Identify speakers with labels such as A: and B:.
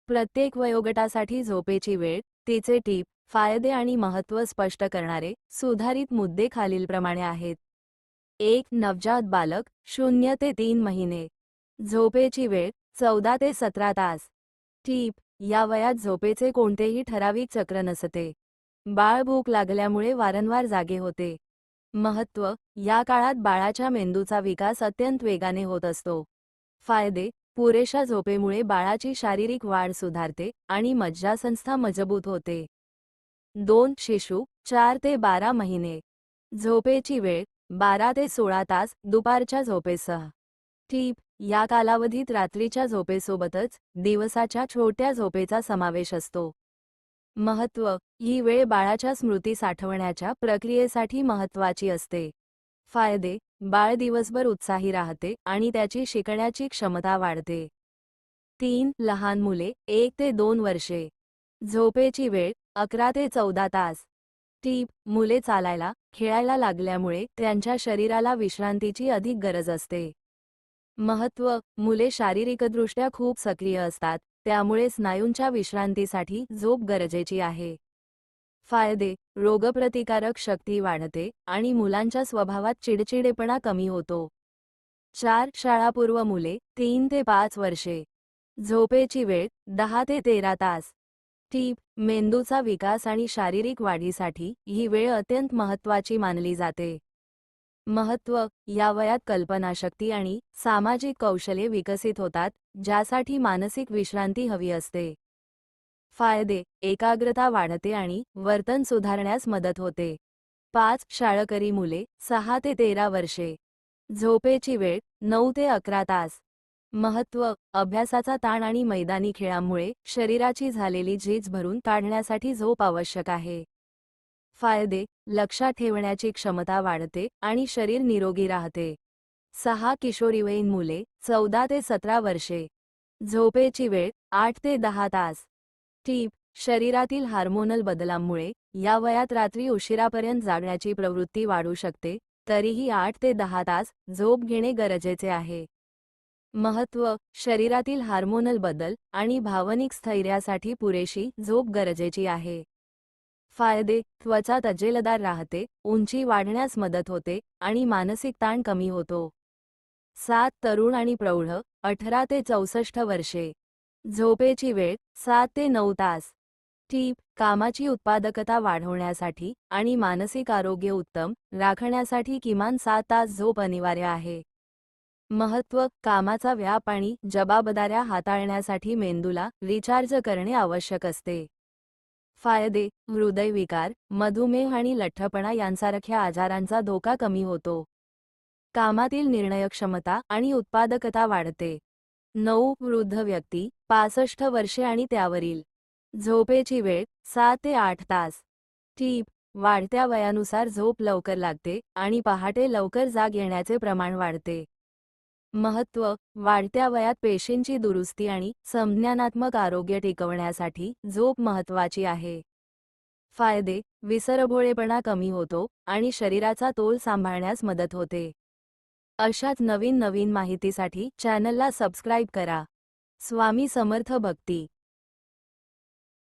A: प्रत्येक वयोगटासाठी झोपेची वेळ, तिचे टिप, फायदे आणि महत्त्व स्पष्ट करणारे सुधारित मुद्दे खालीलप्रमाणे आहेत. 1. नवजात बालक 0 ते 3 महिने. झोपेची वेळ 14 ते 17 तास. टीप: या वयात झोपेचे कोणतेही ठराविक चक्र नसते. बाळ भूक लागल्यामुळे वारंवार जागे होते. महत्त्व: या काळात बाळाच्या मेंदूचा विकास अत्यंत वेगाने होत असतो. फायदे: पुरेशा झोपेमुळे बाळाची शारीरिक वाढ सुधारते आणि मज्जासंस्था मजबूत होते. 2. शिशु 4 ते 12 महिने. झोपेची वेळ 12 ते 16 तास दुपारच्या झोपेसह. टीप: या कालावधीत रात्रीच्या झोपेसोबतच दिवसाच्या छोट्या झोपेचा समावेश असतो. महत्त्व: ही वेळ बाळाच्या स्मृती साठवण्याच्या प्रक्रियेसाठी महत्त्वाची असते. फायदे: बाळ दिवसभर उत्साही राहते आणि त्याची शिकण्याची क्षमता वाढते. 3. लहान मुले 1 ते 2 वर्षे. झोपेची वेळ 11 ते 14 तास. टीप: मुले चालायला, खेळायला लागल्यामुळे त्यांच्या शरीराला विश्रांतीची अधिक गरज असते. महत्त्व: मुले शारीरिकदृष्ट्या खूप सक्रिय असतात, त्यामुळे स्नायूंच्या विश्रांतीसाठी झोप गरजेची आहे. फायदे: रोगप्रतिकारक शक्ती वाढते आणि मुलांच्या स्वभावात चिडचिडेपणा कमी होतो. 4. शाळापूर्व मुले 3 ते 5 वर्षे. झोपेची वेळ 10 ते 13 तास. टीप: मेंदूचा विकास आणि शारीरिक वाढीसाठी ही वेळ अत्यंत महत्त्वाची मानली जाते. महत्त्व: या वयात कल्पनाशक्ती आणि सामाजिक कौशल्ये विकसित होतात, ज्यासाठी मानसिक विश्रांती हवी असते. फायदे: एकाग्रता वाढते आणि वर्तन सुधारण्यास मदत होते. 5. शाळकरी मुले 6 ते 13 वर्षे. झोपेची वेळ 9 ते 11 तास. महत्त्व: अभ्यासाचा ताण आणि मैदानी खेळांमुळे शरीराची झालेली झीज भरून काढण्यासाठी झोप आवश्यक आहे. फायदे: लक्षात ठेवण्याची क्षमता वाढते आणि शरीर निरोगी राहते. 6. किशोरीवयीन मुले 14 ते 17 वर्षे. झोपेची वेळ 8 ते 10 तास. टीप: शरीरातील हार्मोनल बदलांमुळे या वयात रात्री उशिरापर्यंत जागण्याची प्रवृत्ती वाढू शकते, तरीही 8 ते 10 तास झोप घेणे गरजेचे आहे. महत्त्व: शरीरातील हार्मोनल बदल आणि भावनिक स्थैर्यासाठी पुरेशी झोप गरजेची आहे. फायदे: त्वचा तजेलदार राहते, उंची वाढण्यास मदत होते आणि मानसिक ताण कमी होतो. 7. तरुण आणि प्रौढ 18 ते 64 वर्षे. झोपेची वेळ 7 ते 9 तास. टीप: कामाची उत्पादकता वाढवण्यासाठी आणि मानसिक आरोग्य उत्तम राखण्यासाठी किमान 7 तास झोप अनिवार्य आहे. महत्त्व: कामाचा व्याप आणि जबाबदाऱ्या हाताळण्यासाठी मेंदूला रिचार्ज करणे आवश्यक असते. फायदे: हृदयविकार, मधुमेह आणि लठ्ठपणा यांसारख्या आजारांचा धोका कमी होतो. कामातील निर्णयक्षमता आणि उत्पादकता वाढते. 9. वृद्ध व्यक्ती 65 वर्षे आणि त्यावरील. झोपेची वेळ 7 ते 8 तास. टीप: वाढत्या वयानुसार झोप लवकर लागते आणि पहाटे लवकर जाग येण्याचे प्रमाण वाढते. महत्त्व: वाढत्या वयात पेशींची दुरुस्ती आणि संज्ञानात्मक आरोग्य टिकवण्यासाठी झोप महत्त्वाची आहे. फायदे: विसरभोळेपणा कमी होतो आणि शरीराचा तोल सांभाळण्यास मदत होते. अशाच नवीन माहितीसाठी चॅनलला सबस्क्राईब करा. स्वामी समर्थ भक्ती.